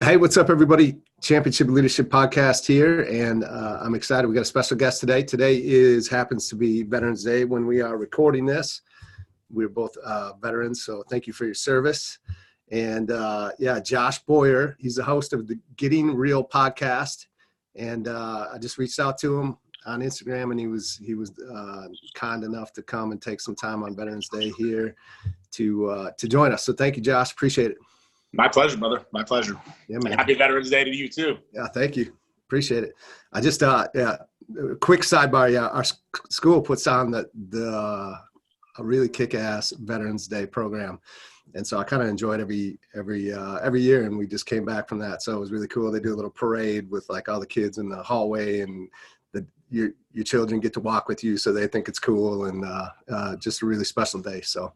Hey, what's up, everybody? Championship Leadership Podcast here, and I'm excited. We got a special guest today. Today happens to be Veterans Day when we are recording this. We're both veterans, so thank you for your service. And Josh Boyer, he's the host of the Getting Real podcast, and I just reached out to him on Instagram, and he was kind enough to come and take some time on Veterans Day here to join us. So thank you, Josh. Appreciate it. My pleasure, brother. My pleasure. Yeah, man. Happy Veterans Day to you too. Yeah, thank you. Appreciate it. I just quick sidebar. Yeah, our school puts on a really kick-ass Veterans Day program, and so I kind of enjoyed every year. And we just came back from that, so it was really cool. They do a little parade with like all the kids in the hallway, and your children get to walk with you, so they think it's cool, and just a really special day. So,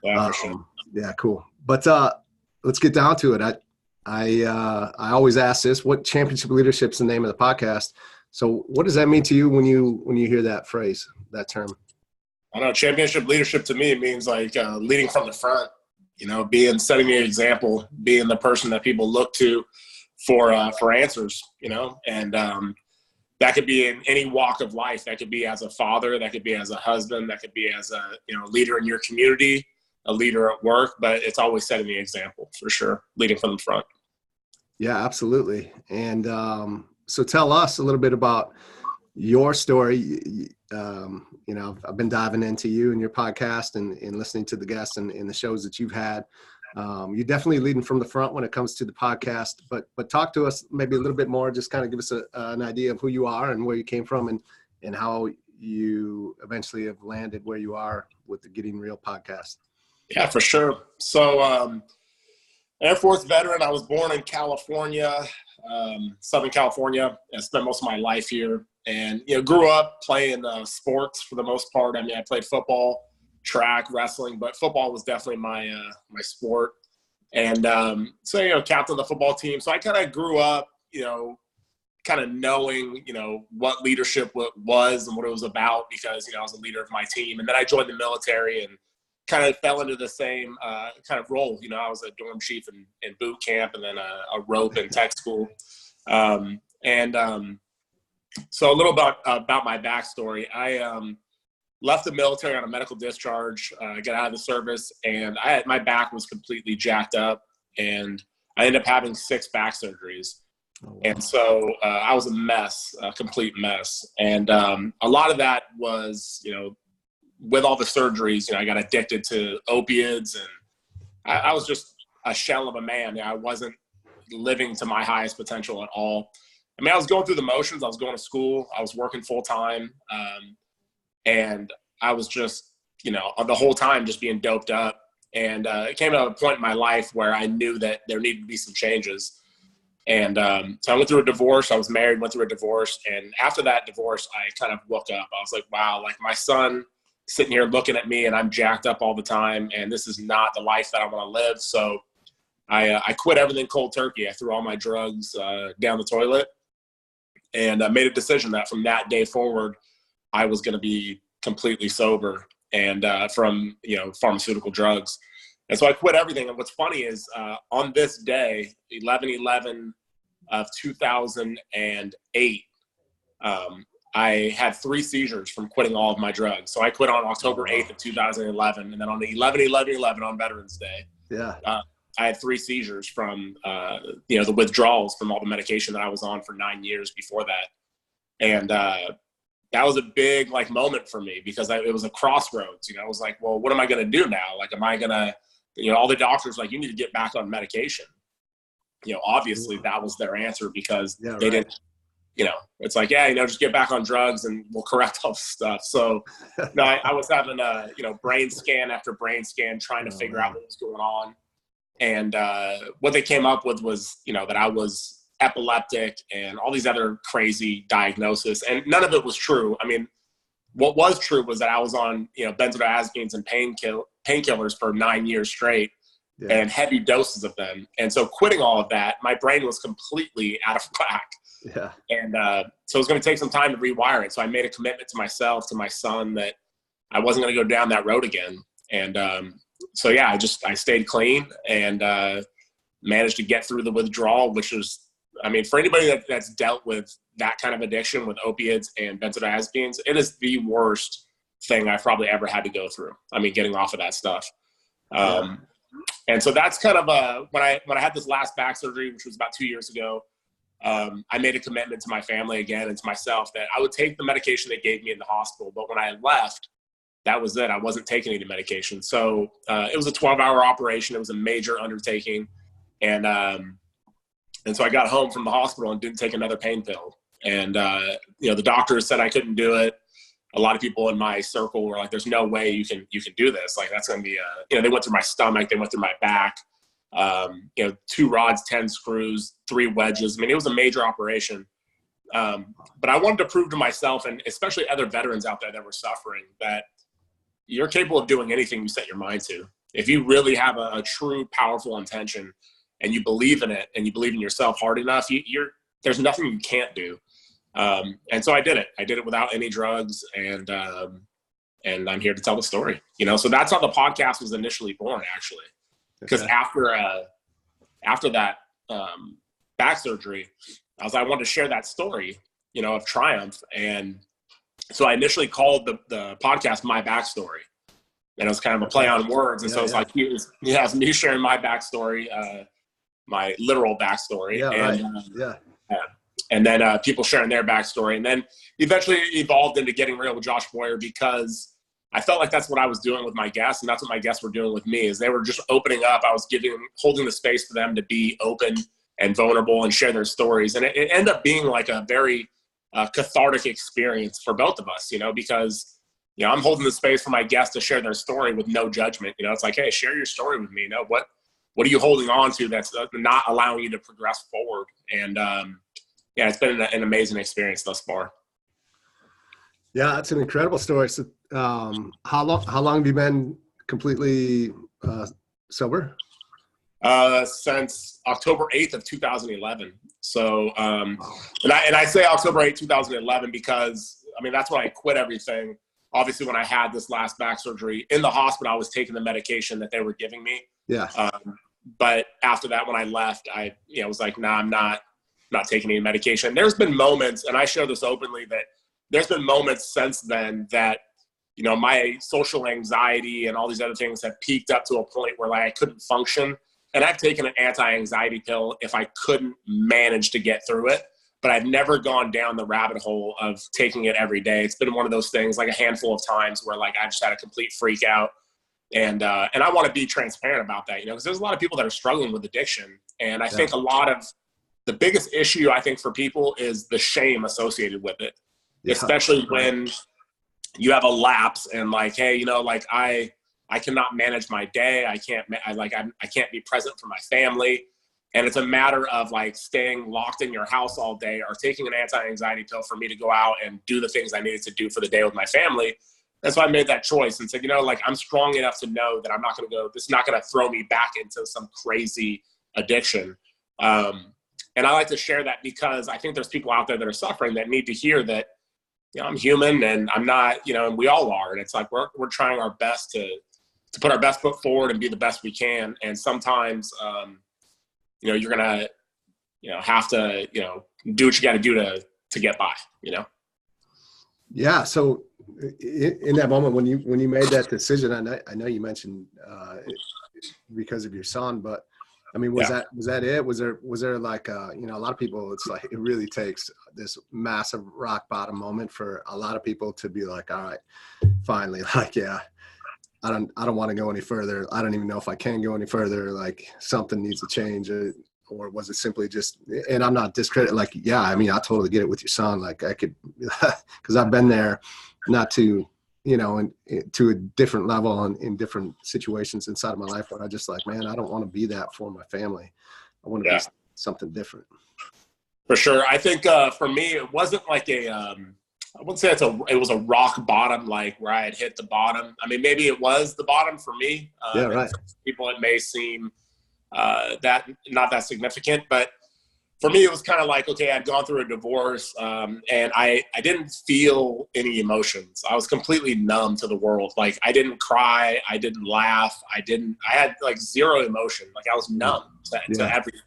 yeah, for sure. Yeah, cool. But let's get down to it. I always ask this: what championship leadership is the name of the podcast? So, what does that mean to you when you hear that phrase, that term? I don't know. Championship leadership to me means like leading from the front. You know, setting the example, being the person that people look to for answers. You know, and that could be in any walk of life. That could be as a father. That could be as a husband. That could be as a leader in your community, a leader at work. But it's always setting the example for sure, leading from the front. Yeah, absolutely. And so tell us a little bit about your story. I've been diving into you and your podcast and listening to the guests and the shows that you've had. You're definitely leading from the front when it comes to the podcast, but talk to us maybe a little bit more, just kind of give us an idea of who you are and where you came from and how you eventually have landed where you are with the Getting Real podcast. Yeah, for sure. So, Air Force veteran. I was born in California, Southern California. I spent most of my life here, and grew up playing sports for the most part. I mean, I played football, track, wrestling, but football was definitely my sport. And captain of the football team. So I kind of grew up, kind of knowing, what leadership was and what it was about, because I was a leader of my team. And then I joined the military and kind of fell into the same kind of role. I was a dorm chief in boot camp, and then a rope in tech school. So a little about my backstory. I left the military on a medical discharge, got out of the service, and my back was completely jacked up, and I ended up having 6 back surgeries. Oh, wow. And so I was a mess, a complete mess. And a lot of that was, with all the surgeries, I got addicted to opiates, and I was just a shell of a man. I wasn't living to my highest potential at all. I mean, I was going through the motions. I was going to school. I was working full time. And I was just, the whole time just being doped up. And it came to a point in my life where I knew that there needed to be some changes. And so I went through a divorce. I was married, went through a divorce. And after that divorce, I kind of woke up. I was like, wow, like my son sitting here looking at me, and I'm jacked up all the time, and this is not the life that I want to live. So I quit everything cold turkey. I threw all my drugs down the toilet, and I made a decision that from that day forward, I was going to be completely sober and from pharmaceutical drugs. And so I quit everything. And what's funny is on this day, 11/11 of 2008, I had 3 seizures from quitting all of my drugs. So I quit on October 8th of 2011. And then on the 11/11/11 on Veterans Day, I had 3 seizures from, the withdrawals from all the medication that I was on for 9 years before that. And that was a big moment for me, because it was a crossroads. I was like, well, what am I going to do now? Like, am I going to, all the doctors like, you need to get back on medication. Obviously that was their answer, because they didn't, it's like, just get back on drugs and we'll correct all this stuff. So I was having a, brain scan after brain scan, trying to figure out what was going on. And what they came up with was, that I was epileptic and all these other crazy diagnoses. And none of it was true. I mean, what was true was that I was on, benzodiazepines and painkillers for 9 years straight, and heavy doses of them. And so quitting all of that, my brain was completely out of whack. Yeah. And so it was going to take some time to rewire it. So I made a commitment to myself, to my son, that I wasn't going to go down that road again. And so, I stayed clean, and managed to get through the withdrawal, which is, I mean, for anybody that's dealt with that kind of addiction with opiates and benzodiazepines, it is the worst thing I've probably ever had to go through. I mean, getting off of that stuff. And so that's kind of when I had this last back surgery, which was about 2 years ago, I made a commitment to my family again and to myself that I would take the medication they gave me in the hospital. But when I left, that was it. I wasn't taking any medication. So it was a 12-hour operation. It was a major undertaking. And so I got home from the hospital and didn't take another pain pill. And, the doctors said I couldn't do it. A lot of people in my circle were like, there's no way you can do this. Like, that's going to be they went through my stomach. They went through my back, 2 rods, 10 screws, 3 wedges. I mean, it was a major operation. But I wanted to prove to myself, and especially other veterans out there that were suffering, that you're capable of doing anything you set your mind to. If you really have a true, powerful intention and you believe in it and you believe in yourself hard enough, there's nothing you can't do. And so I did it. I did it without any drugs, and I'm here to tell the story. So that's how the podcast was initially born, actually. Because after that back surgery, I wanted to share that story, of triumph. And so I initially called the podcast My Backstory. And it was kind of a play on words. And so it's like, it was me sharing my backstory, my literal backstory. And then people sharing their backstory. And then eventually it evolved into Getting Real with Josh Boyer, because I felt like that's what I was doing with my guests. And that's what my guests were doing with me, is they were just opening up. I was holding the space for them to be open and vulnerable and share their stories. And it ended up being like a very cathartic experience for both of us, because I'm holding the space for my guests to share their story with no judgment. It's like, hey, share your story with me. What are you holding on to that's not allowing you to progress forward? And it's been an amazing experience thus far. Yeah, it's an incredible story. So, how long have you been completely sober? Since October 8th of 2011. So, and I say October 8th, 2011, because that's when I quit everything. Obviously, when I had this last back surgery in the hospital, I was taking the medication that they were giving me. Yeah. But after that, when I left, I was like, nah, I'm not taking any medication. There's been moments, and I share this openly, that there's been moments since then that, my social anxiety and all these other things have peaked up to a point where I couldn't function. And I've taken an anti-anxiety pill if I couldn't manage to get through it. But I've never gone down the rabbit hole of taking it every day. It's been one of those things, like a handful of times, where I just had a complete freak out. And I want to be transparent about that, because there's a lot of people that are struggling with addiction. And I think a lot of the biggest issue, I think, for people is the shame associated with it, especially when you have a lapse and hey, I cannot manage my day. I can't be present for my family. And it's a matter of staying locked in your house all day, or taking an anti-anxiety pill for me to go out and do the things I needed to do for the day with my family. And so I made that choice and said, I'm strong enough to know that I'm not going to go, this is not going to throw me back into some crazy addiction. And I like to share that because I think there's people out there that are suffering that need to hear that, I'm human and I'm not, and we all are. And it's like, we're trying our best to put our best foot forward and be the best we can. And sometimes, you're going to, have to, do what you got to do to get by, Yeah. So in that moment, when you made that decision, I know you mentioned because of your son, but was that it? Was there a lot of people, it's like, it really takes this massive rock bottom moment for a lot of people to be like, all right, finally, I don't want to go any further. I don't even know if I can go any further. Something needs to change. Or was it simply just, and I'm not discrediting, I totally get it with your son. I could, because I've been there, not to, to a different level and in different situations inside of my life where I just man, I don't want to be that for my family. I want to be something different. For sure. I think for me, it wasn't I wouldn't say it was a rock bottom, where I had hit the bottom. Maybe it was the bottom for me. Right. People, it may seem that not that significant, but for me, it was kind of like, okay, I'd gone through a divorce, and I didn't feel any emotions. I was completely numb to the world. Like, I didn't cry. I didn't laugh. I had like zero emotion. Like, I was numb to everything.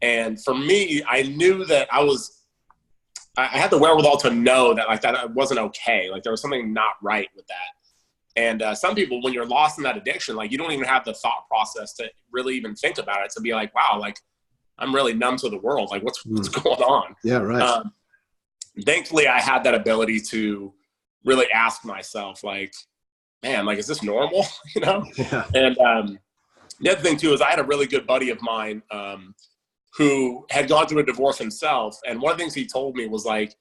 And for me, I knew that I had the wherewithal to know that like that it wasn't okay. Like, there was something not right with that. And some people, when you're lost in that addiction, like, you don't even have the thought process to really even think about it, to be like, wow, like, I'm really numb to the world. Like, what's going on? Yeah, right. Thankfully, I had that ability to really ask myself, like, man, like, is this normal? You know? Yeah. And the other thing, too, is I had a really good buddy of mine who had gone through a divorce himself. And one of the things he told me was, like,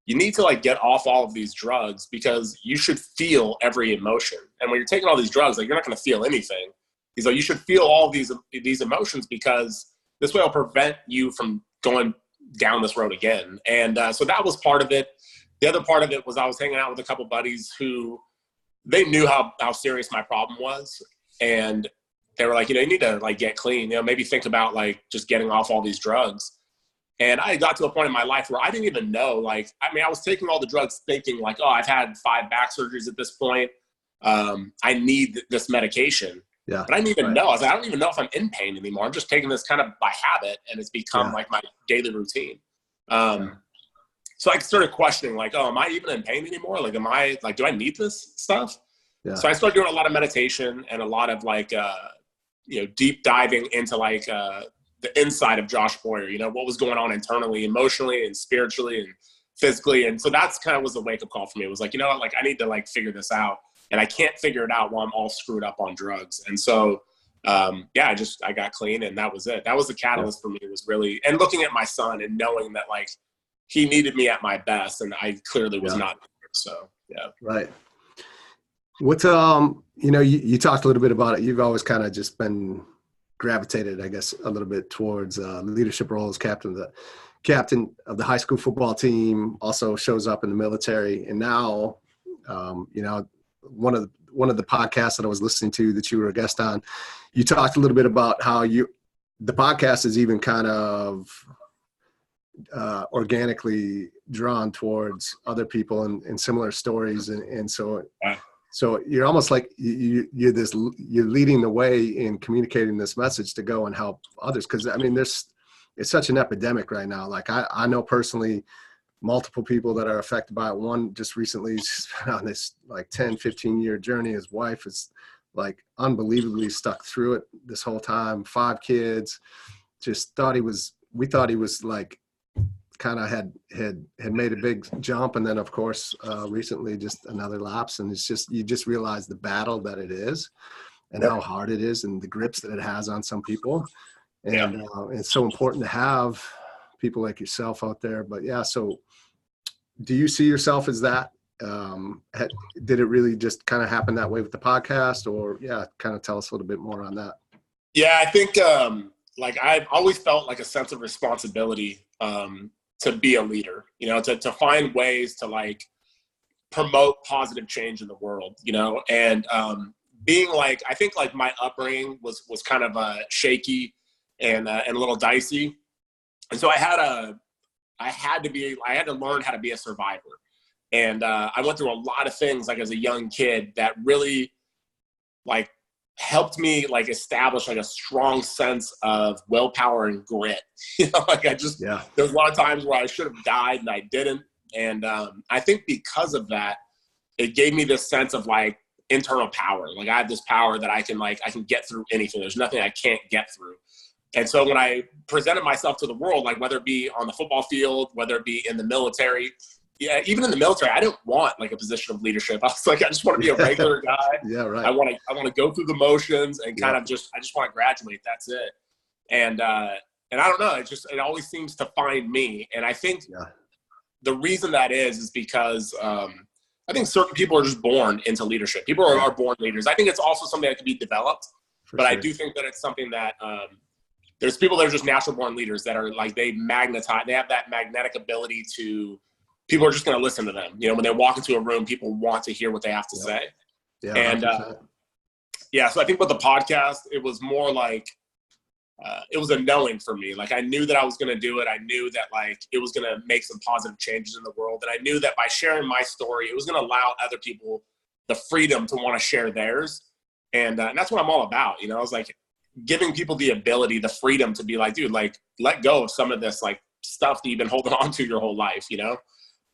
you need to, like, get off all of these drugs because you should feel every emotion. And when you're taking all these drugs, like, you're not going to feel anything. He's like, you should feel all these emotions because this way will prevent you from going down this road again. And so that was part of it. The other part of it was I was hanging out with a couple buddies who they knew how serious my problem was. And they were like, you need to like get clean, maybe think about like just getting off all these drugs. And I got to a point in my life where I didn't even know, like, I mean, I was taking all the drugs thinking like, oh, I've had 5 back surgeries at this point. I need this medication. Yeah. But I didn't even know. I was like, I don't even know if I'm in pain anymore. I'm just taking this kind of by habit, and it's become like my daily routine. So I started questioning, like, oh, am I even in pain anymore? Like, do I need this stuff? Yeah. So I started doing a lot of meditation and a lot of like, deep diving into like the inside of Josh Boyer, what was going on internally, emotionally and spiritually and physically. And so that's kind of was the wake up call for me. It was like, like I need to like figure this out. And I can't figure it out while I'm all screwed up on drugs. And so, I got clean, and that was it. That was the catalyst for me. It was really, and looking at my son and knowing that like he needed me at my best, and I clearly was not. So, yeah. Right. What's, you talked a little bit about it. You've always kind of just been gravitated, I guess, a little bit towards leadership roles, captain of the high school football team, also shows up in the military. And now, one of the podcasts that I was listening to that you were a guest on, you talked a little bit about how the podcast is even kind of organically drawn towards other people and similar stories. And so you're almost like you're leading the way in communicating this message to go and help others. Cause I mean, it's such an epidemic right now. Like I know personally multiple people that are affected by it. One just recently on this like 10, 15 year journey. His wife is like unbelievably stuck through it this whole time. 5 kids, just we thought he was like kind of had made a big jump. And then of course, recently just another lapse. And it's just, you just realize the battle that it is and how hard it is and the grips that it has on some people. And it's so important to have people like yourself out there. But so do you see yourself as that? Did it really just kind of happen that way with the podcast, or kind of tell us a little bit more on that? Yeah, I think like I've always felt like a sense of responsibility to be a leader, to find ways to like promote positive change in the world, and being like, I think like my upbringing was kind of shaky and a little dicey. And so I had to learn how to be a survivor. And I went through a lot of things like as a young kid that really like helped me like establish like a strong sense of willpower and grit. Like there's a lot of times where I should have died and I didn't. And I think because of that, it gave me this sense of like internal power. Like I have this power that I can get through anything. There's nothing I can't get through. And so when I presented myself to the world, like whether it be on the football field, whether it be in the military, even in the military, I didn't want like a position of leadership. I was like, I just want to be a regular guy. I want to go through the motions and kind of I just want to graduate. That's it. And I don't know. It always seems to find me. And I think the reason that is because I think certain people are just born into leadership. People are born leaders. I think it's also something that can be developed, but I do think that it's something that there's people that are just natural born leaders that are like, they have that magnetic ability to, people are just going to listen to them. When they walk into a room, people want to hear what they have to say. Yeah. And so I think with the podcast, it was more like it was a knowing for me. Like I knew that I was going to do it. I knew that like it was going to make some positive changes in the world. And I knew that by sharing my story, it was going to allow other people the freedom to want to share theirs. And that's what I'm all about. You know, I was like giving people the ability, the freedom to be like, dude, like let go of some of this like stuff that you've been holding on to your whole life, you know?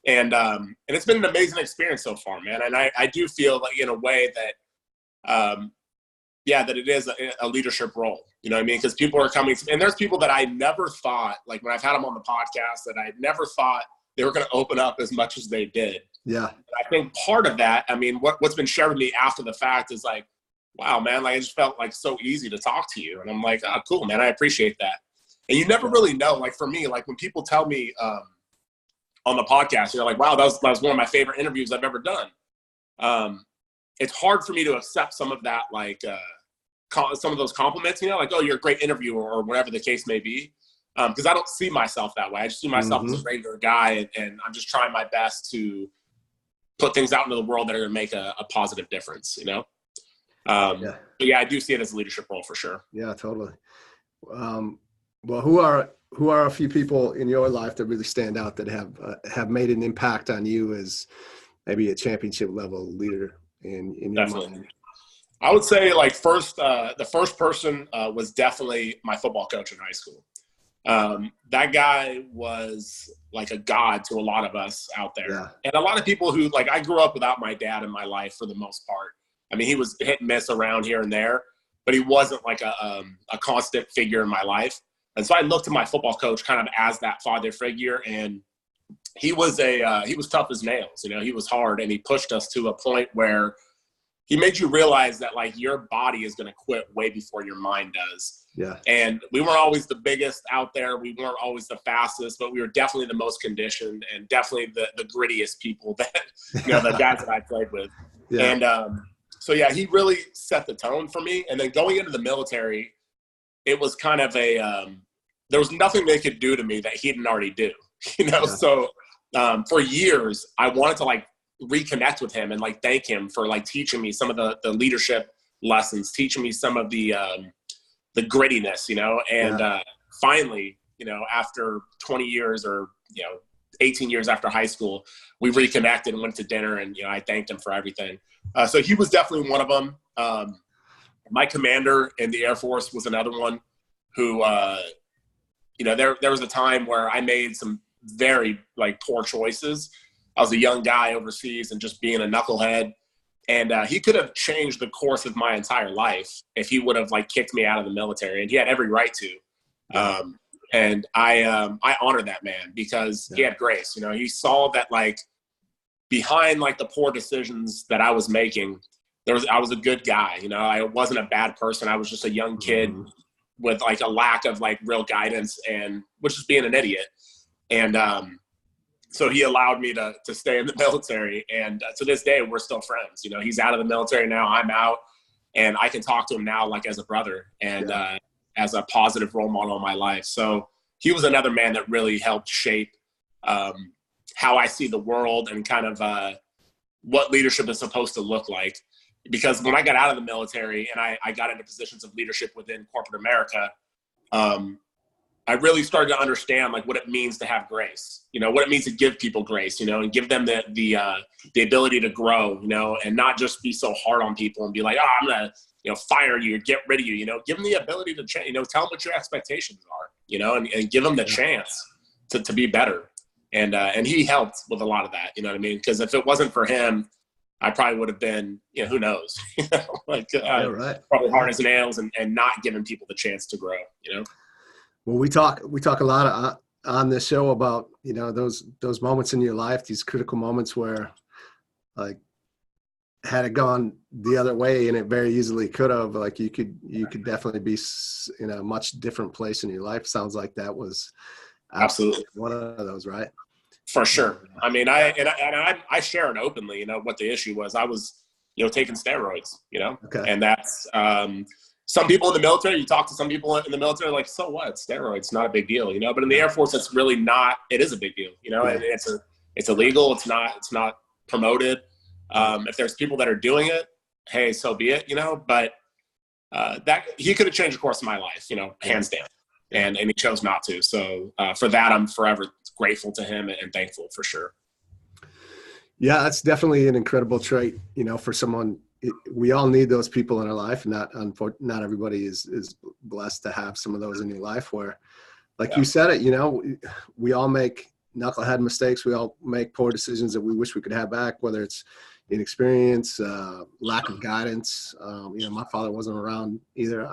And it's been an amazing experience so far, man. And I do feel like in a way that, that it is a leadership role, you know what I mean? Because people are coming, and there's people that I never thought, like when I've had them on the podcast, that I never thought they were going to open up as much as they did. Yeah. And I think part of that, I mean, what's been shared with me after the fact is like, wow, man, like I just felt like so easy to talk to you. And I'm like, oh, cool, man, I appreciate that. And you never really know, like for me, like when people tell me on the podcast, like, wow, that was one of my favorite interviews I've ever done. It's hard for me to accept some of that, like some of those compliments, you know, like, oh, you're a great interviewer or whatever the case may be. Because I don't see myself that way. I just see myself as a regular guy, and I'm just trying my best to put things out into the world that are going to make a positive difference, you know? But yeah, I do see it as a leadership role for sure. Yeah, totally. Well, who are a few people in your life that really stand out that have made an impact on you as maybe a championship level leader in your mind? I would say like the first person was definitely my football coach in high school. That guy was like a god to a lot of us out there. Yeah. And a lot of people who, like, I grew up without my dad in my life for the most part. I mean, he was hit and miss around here and there, but he wasn't like a constant figure in my life. And so I looked at my football coach kind of as that father figure, and he was tough as nails. You know, he was hard, and he pushed us to a point where he made you realize that like your body is going to quit way before your mind does. Yeah. And we weren't always the biggest out there. We weren't always the fastest, but we were definitely the most conditioned and definitely the grittiest people that, you know, the guys that I played with. Yeah. And so, yeah, he really set the tone for me. And then going into the military, it was kind of there was nothing they could do to me that he didn't already do, you know? Yeah. So for years, I wanted to like reconnect with him and like thank him for like teaching me some of the leadership lessons, teaching me some of the grittiness, you know? And finally, you know, after 20 years or, you know, 18 years after high school, we reconnected and went to dinner, and, you know, I thanked him for everything. So he was definitely one of them. My commander in the Air Force was another one who, you know, there was a time where I made some very like poor choices. I was a young guy overseas and just being a knucklehead. And he could have changed the course of my entire life if he would have like kicked me out of the military, and he had every right to. And I honor that man because he had grace. You know, he saw that like behind like the poor decisions that I was making, I was a good guy. You know, I wasn't a bad person. I was just a young kid with like a lack of like real guidance and was just being an idiot. And so he allowed me to stay in the military. And to this day, we're still friends. You know, he's out of the military now, I'm out, and I can talk to him now like as a brother and as a positive role model in my life. So he was another man that really helped shape how I see the world and kind of what leadership is supposed to look like. Because when I got out of the military and I got into positions of leadership within corporate America, I really started to understand like what it means to have grace, you know, what it means to give people grace, you know, and give them the ability to grow, you know, and not just be so hard on people and be like, oh, I'm going to, you know, fire you or get rid of you, you know, give them the ability to change, you know, tell them what your expectations are, you know, and give them the chance to be better. And he helped with a lot of that, you know what I mean? Because if it wasn't for him, I probably would have been, you know, who knows, you know, like probably hard as nails and not giving people the chance to grow, you know? Well, we talk a lot on this show about, you know, those moments in your life, these critical moments where like had it gone the other way, and it very easily could have, like you could definitely be in a much different place in your life. Sounds like that was absolutely one of those, right? For sure. I mean, I share it openly, you know, what the issue was. I was, you know, taking steroids, you know, and that's, some people in the military, you talk to some people in the military, like, so what? Steroids, not a big deal, you know. But in the Air Force, it's really not. It is a big deal, you know. And it's illegal. It's not promoted. If there's people that are doing it, hey, so be it, you know. But that he could have changed the course of my life, hands down. And he chose not to. So for that, I'm forever grateful to him and thankful for sure. Yeah, that's definitely an incredible trait, for someone. We all need those people in our life. Not everybody is blessed to have some of those in your life where, like you said it, we all make knucklehead mistakes. We all make poor decisions that we wish we could have back, whether it's inexperience, lack of guidance. My father wasn't around either.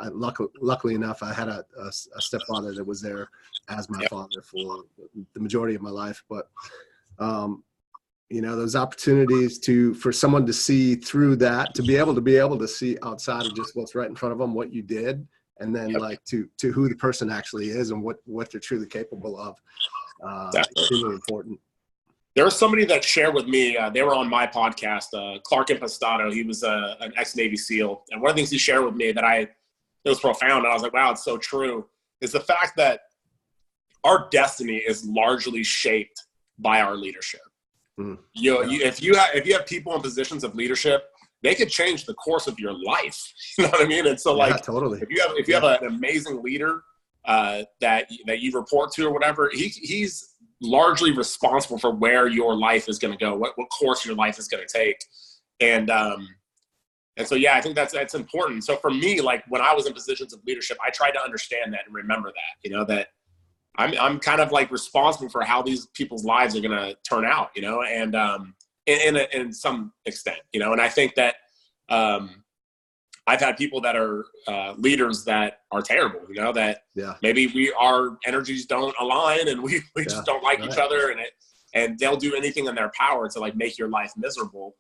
Luckily enough, I had a stepfather that was there as my father for the majority of my life. But, those opportunities for someone to see through that, to be able to see outside of just what's right in front of them, what you did, and then to who the person actually is and what they're truly capable of. Extremely important. There was somebody that shared with me, they were on my podcast, Clark Impastato. He was an ex-Navy SEAL. And one of the things he shared with me that it was profound, and I was like, wow, it's so true, is the fact that our destiny is largely shaped by our leadership. If you have people in positions of leadership, they could change the course of your life. You know what I mean? And so totally. If you have an amazing leader that you report to or whatever, he's largely responsible for where your life is going to go, what course your life is going to take. And so, I think that's important. So for me, like when I was in positions of leadership, I tried to understand that and remember that, that I'm kind of like responsible for how these people's lives are going to turn out, and in some extent, and I think that I've had people that are leaders that are terrible, that maybe our energies don't align and we just don't like each other, and they'll do anything in their power to like make your life miserable.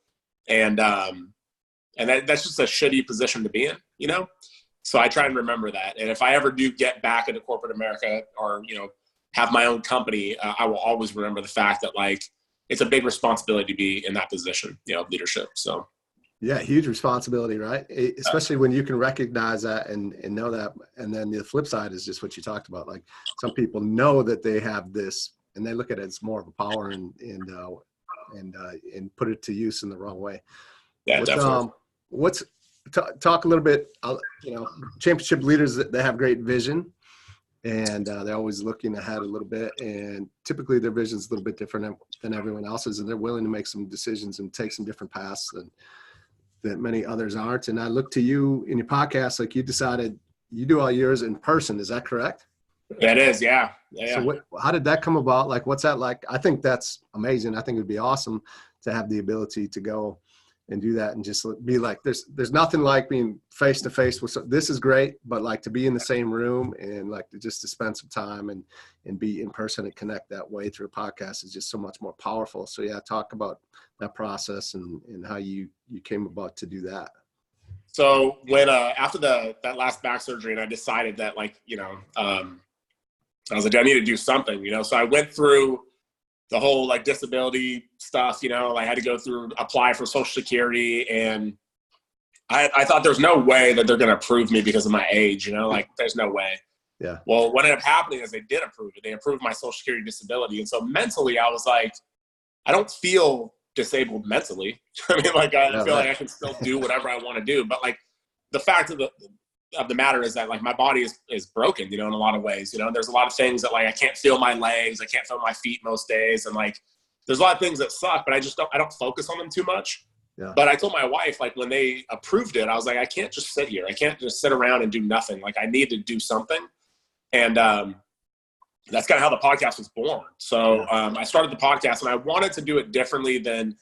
And that's just a shitty position to be in, So I try and remember that. And if I ever do get back into corporate America or, have my own company, I will always remember the fact that like, it's a big responsibility to be in that position, leadership. So. Yeah, huge responsibility, right? Especially when you can recognize that and know that. And then the flip side is just what you talked about. Like some people know that they have this and they look at it as more of a power and put it to use in the wrong way. Yeah, definitely. Talk a little bit, championship leaders, they have great vision and they're always looking ahead a little bit. And typically their vision is a little bit different than everyone else's. And they're willing to make some decisions and take some different paths that many others aren't. And I look to you in your podcast, like you decided you do all yours in person. Is that correct? That is, yeah. So how did that come about? Like, what's that like? I think that's amazing. I think it'd be awesome to have the ability to go and do that and just be like, there's nothing like being face to face with, this is great, but like to be in the same room and like to spend some time and be in person and connect that way through a podcast is just so much more powerful. So talk about that process and how you came about to do that. So when, after that last back surgery and I decided that I was like, I need to do something, so I went through the whole like disability stuff, I had to go through, apply for Social Security. And I thought there's no way that they're going to approve me because of my age, there's no way. Yeah. Well, what ended up happening is they did approve it. They approved my Social Security disability. And so mentally I was like, I don't feel disabled mentally. I mean, like, I feel like I can still do whatever I want to do. But like the fact of the matter is that like my body is broken, in a lot of ways, there's a lot of things that like, I can't feel my legs. I can't feel my feet most days. And like, there's a lot of things that suck, but I don't focus on them too much. Yeah. But I told my wife, like when they approved it, I was like, I can't just sit here. I can't just sit around and do nothing. Like I need to do something. And, that's kind of how the podcast was born. So, I started the podcast and I wanted to do it differently than,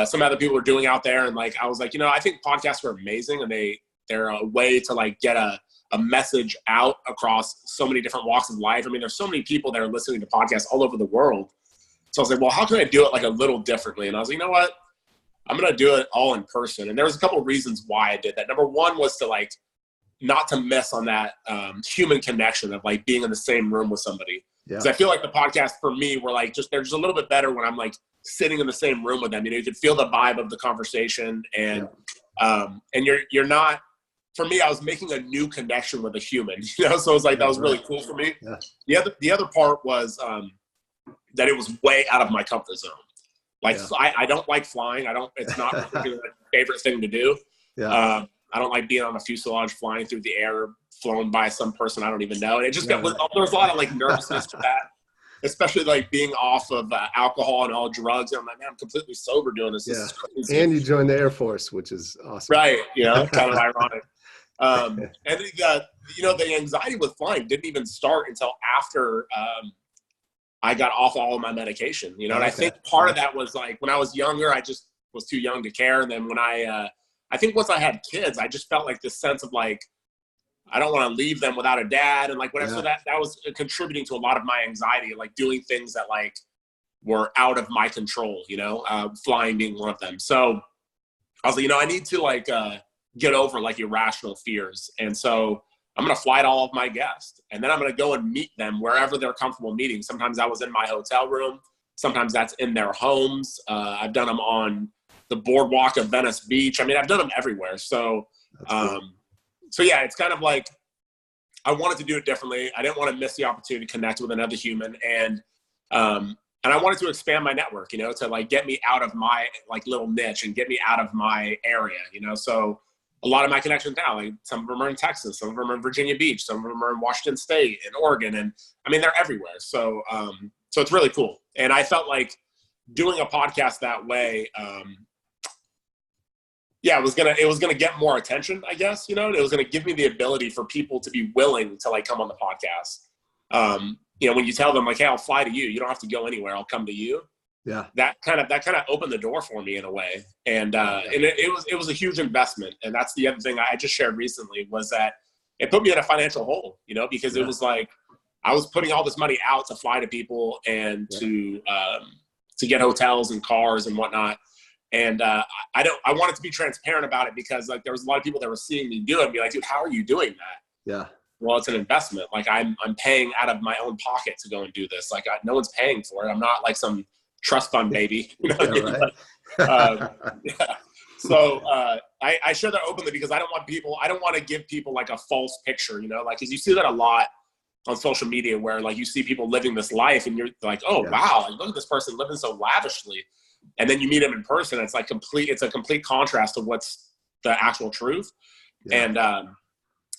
some other people are doing out there. And like, I was like, I think podcasts are amazing and they're a way to like get a message out across so many different walks of life. I mean, there's so many people that are listening to podcasts all over the world. So I was like, well, how can I do it like a little differently? And I was like, you know what? I'm going to do it all in person. And there was a couple of reasons why I did that. Number one was to like, not to miss on that human connection of like being in the same room with somebody. Because I feel like the podcast for me were like, they're just a little bit better when I'm like sitting in the same room with them. You can feel the vibe of the conversation and you're not, for me, I was making a new connection with a human, so it was like, that was really cool for me. Yeah. The other part was that it was way out of my comfort zone. Like I don't like flying. It's not particularly my favorite thing to do. I don't like being on a fuselage flying through the air, flown by some person I don't even know. And it just there was a lot of like nervousness to that, especially like being off of alcohol and all drugs. And I'm like, man, I'm completely sober doing this. This is crazy. And you joined the Air Force, which is awesome. Right. You know, kind of ironic. And the anxiety with flying didn't even start until after I got off all of my medication, you know, and I think part of that was like when I was younger, I just was too young to care. And then when I think once I had kids, I just felt like this sense of like, I don't want to leave them without a dad and like whatever. So that was contributing to a lot of my anxiety, like doing things that like were out of my control, you know, flying being one of them. So I was like, you know, I need to like get over like irrational fears. And so I'm going to fly to all of my guests, and then I'm going to go and meet them wherever they're comfortable meeting. Sometimes I was in my hotel room. Sometimes that's in their homes. I've done them on the boardwalk of Venice Beach. I mean, I've done them everywhere. So, yeah, it's kind of like I wanted to do it differently. I didn't want to miss the opportunity to connect with another human. And I wanted to expand my network, you know, to like get me out of my like little niche and get me out of my area, you know. So a lot of my connections now, like some of them are in Texas, some of them are in Virginia Beach, some of them are in Washington State and Oregon. And I mean, they're everywhere. So, so it's really cool. And I felt like doing a podcast that way, it was gonna get more attention, I guess, you know, and it was gonna give me the ability for people to be willing to like come on the podcast. You know, when you tell them like, hey, I'll fly to you, you don't have to go anywhere, I'll come to you. Yeah. That kind of opened the door for me in a way. And it was a huge investment. And that's the other thing I just shared recently was that it put me in a financial hole, you know, because it was like, I was putting all this money out to fly to people and to get hotels and cars and whatnot. And I wanted to be transparent about it because like there was a lot of people that were seeing me do it and be like, dude, how are you doing that? Yeah. Well, it's an investment. Like I'm paying out of my own pocket to go and do this. Like no one's paying for it. I'm not like some trust fund baby. You know what I mean? But, So I share that openly because I don't want to give people like a false picture, you know, like, cause you see that a lot on social media where like you see people living this life and you're like, oh, wow, like, look at this person living so lavishly. And then you meet them in person. It's like it's a complete contrast to what's the actual truth. Yeah. And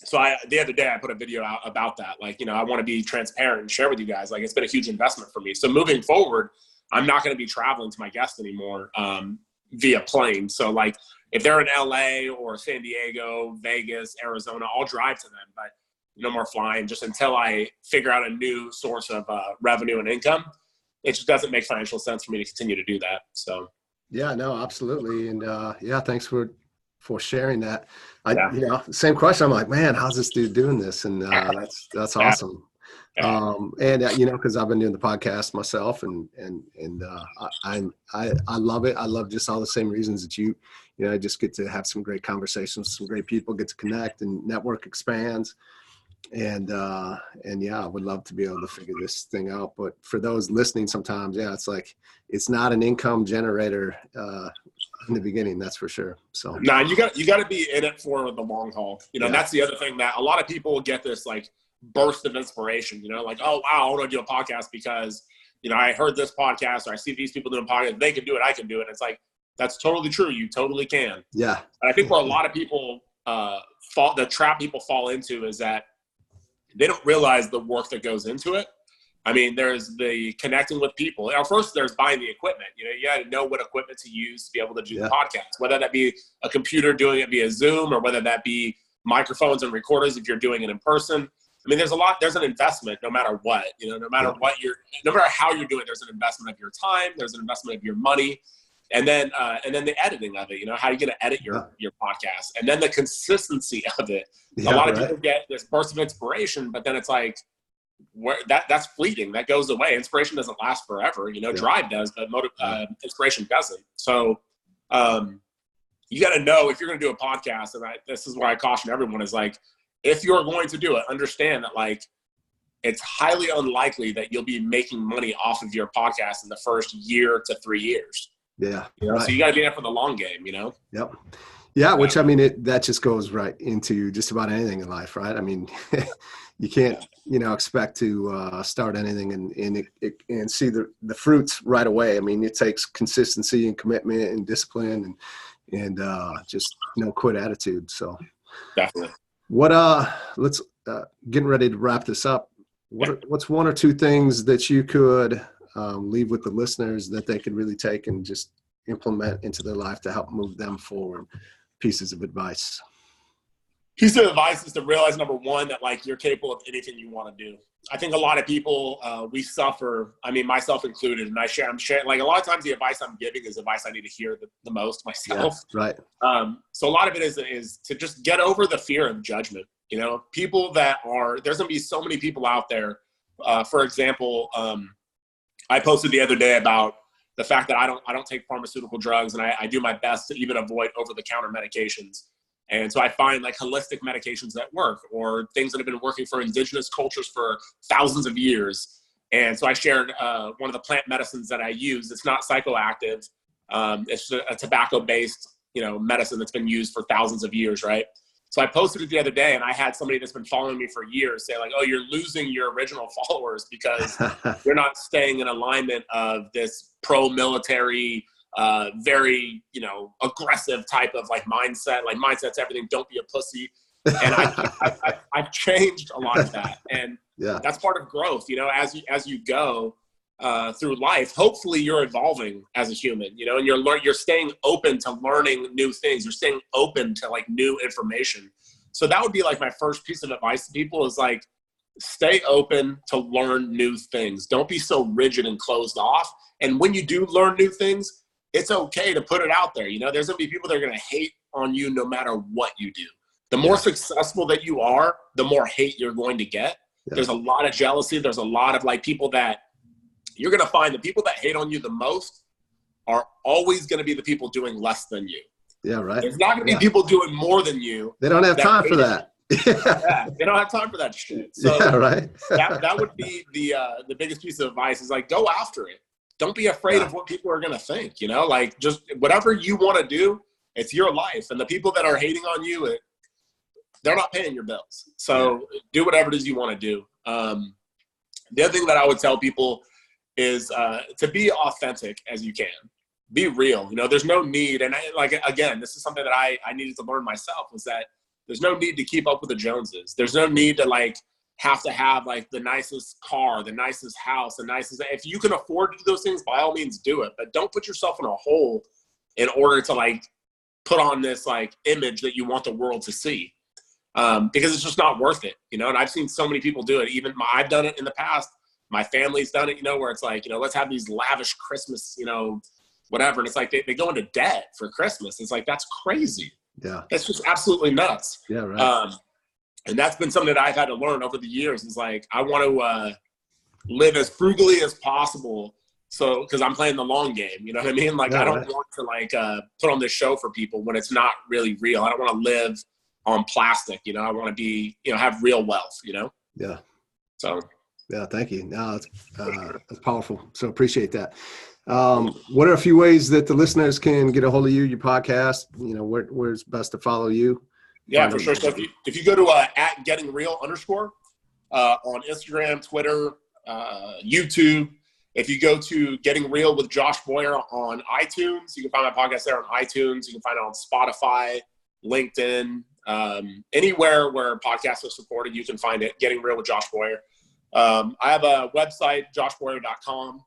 so the other day I put a video out about that. Like, you know, I want to be transparent and share with you guys. Like, it's been a huge investment for me. So moving forward, I'm not going to be traveling to my guests anymore via plane. So like if they're in LA or San Diego, Vegas, Arizona, I'll drive to them, but no more flying just until I figure out a new source of revenue and income. It just doesn't make financial sense for me to continue to do that. So. Yeah, no, absolutely. And thanks for sharing that. You know, same question. I'm like, man, how's this dude doing this? And that's awesome. You know, cause I've been doing the podcast myself and I love it. I love just all the same reasons that you know, I just get to have some great conversations, some great people, get to connect and network expands. And I would love to be able to figure this thing out. But for those listening sometimes, it's like, it's not an income generator in the beginning, that's for sure. So you got to be in it for the long haul. You know, and that's the other thing that a lot of people get this like burst of inspiration, you know, like, oh, wow, I want to do a podcast because, you know, I heard this podcast or I see these people doing podcasts. They can do it. I can do it. It's like, that's totally true. You totally can. Yeah. And I think where a lot of people the trap people fall into is that they don't realize the work that goes into it. I mean, there's the connecting with people. First, there's buying the equipment. You know, you got to know what equipment to use to be able to do the podcast, whether that be a computer doing it via Zoom or whether that be microphones and recorders if you're doing it in person. I mean, there's an investment no matter what, you know, no matter how you're doing it, there's an investment of your time, there's an investment of your money. And then the editing of it, you know, how are you going to edit your podcast? And then the consistency of it. A lot of people get this burst of inspiration, but then it's like, that's fleeting. That goes away. Inspiration doesn't last forever. You know, drive does, but inspiration doesn't. So you got to know if you're going to do a podcast, and this is where I caution everyone is like, if you're going to do it, understand that like, it's highly unlikely that you'll be making money off of your podcast in the first year to 3 years. Yeah. You know? So you got to be there for the long game, you know? Yep. Yeah. Which, I mean, that just goes right into just about anything in life, right? I mean, you can't, you know, expect to start anything and see the fruits right away. I mean, it takes consistency and commitment and discipline and just no quit attitude. So Definitely. what let's getting ready to wrap this up. What's one or two things that you could leave with the listeners that they could really take and just implement into their life to help move them forward? Pieces of advice. Piece of advice is to realize, number one, that like you're capable of anything you want to do. I think a lot of people, we suffer, I mean, myself included, and I'm sharing, like a lot of times the advice I'm giving is advice I need to hear the most myself. Yeah, right. So a lot of it is to just get over the fear of judgment. You know, people that there's going to be so many people out there. For example, I posted the other day about the fact that I don't take pharmaceutical drugs, and I do my best to even avoid over-the-counter medications. And so I find like holistic medications that work, or things that have been working for indigenous cultures for thousands of years. And so I shared one of the plant medicines that I use. It's not psychoactive. It's a tobacco-based, medicine that's been used for thousands of years, right? So I posted it the other day, and I had somebody that's been following me for years say like, oh, you're losing your original followers because you're not staying in alignment of this pro-military, very, aggressive type of like mindset. Like mindset's everything. Don't be a pussy. And I've changed a lot of that. And that's part of growth, as you go through life. Hopefully you're evolving as a human, and you're staying open to learning new things. You're staying open to like new information. So that would be like my first piece of advice to people is like, stay open to learn new things. Don't be so rigid and closed off. And when you do learn new things, it's okay to put it out there. There's going to be people that are going to hate on you no matter what you do. The more successful that you are, the more hate you're going to get. Yeah. There's a lot of jealousy. There's a lot of like people that you're going to find the people that hate on you the most are always going to be the people doing less than you. Yeah, right. There's not going to be people doing more than you. They don't have time for that. They don't have time for that shit. So right. that would be the biggest piece of advice is like, go after it. Don't be afraid of what people are going to think, like just whatever you want to do, it's your life. And the people that are hating on you, they're not paying your bills. So do whatever it is you want to do. The other thing that I would tell people is to be authentic as you can. Be real. There's no need. And again, this is something that I needed to learn myself, was that there's no need to keep up with the Joneses. There's no need to like have to have like the nicest car, the nicest house, the nicest. If you can afford to do those things, by all means do it. But don't put yourself in a hole in order to like put on this like image that you want the world to see. Because it's just not worth it, and I've seen so many people do it. Even I've done it in the past. My family's done it, where it's like, let's have these lavish Christmas, whatever. And it's like they go into debt for Christmas. It's like, that's crazy. Yeah. That's just absolutely nuts. Yeah, right. And that's been something that I've had to learn over the years. Is like, I want to live as frugally as possible. So, because I'm playing the long game, you know what I mean? Like, I don't want to like put on this show for people when it's not really real. I don't want to live on plastic, I want to be, have real wealth, Yeah. So. Yeah. Thank you. No, it's powerful. So appreciate that. What are a few ways that the listeners can get a hold of you, your podcast, where's best to follow you? Yeah, for sure. So if you go to @gettingreal_ on Instagram, Twitter, YouTube, if you go to Getting Real with Josh Boyer on iTunes, you can find my podcast there on iTunes. You can find it on Spotify, LinkedIn, anywhere where podcasts are supported, you can find it. Getting Real with Josh Boyer. I have a website, joshboyer.com,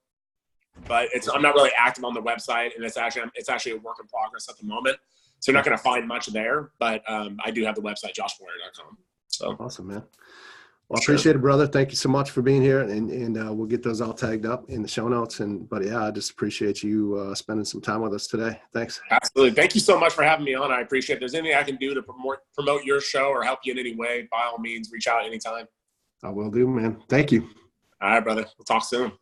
but I'm not really active on the website, and it's actually a work in progress at the moment. So you're not going to find much there, but I do have the website, joshboyer.com. So awesome, man. Well, I appreciate it, brother. Thank you so much for being here, and we'll get those all tagged up in the show notes. But I just appreciate you spending some time with us today. Thanks. Absolutely. Thank you so much for having me on. I appreciate it. If there's anything I can do to promote your show or help you in any way, by all means, reach out anytime. I will do, man. Thank you. All right, brother. We'll talk soon.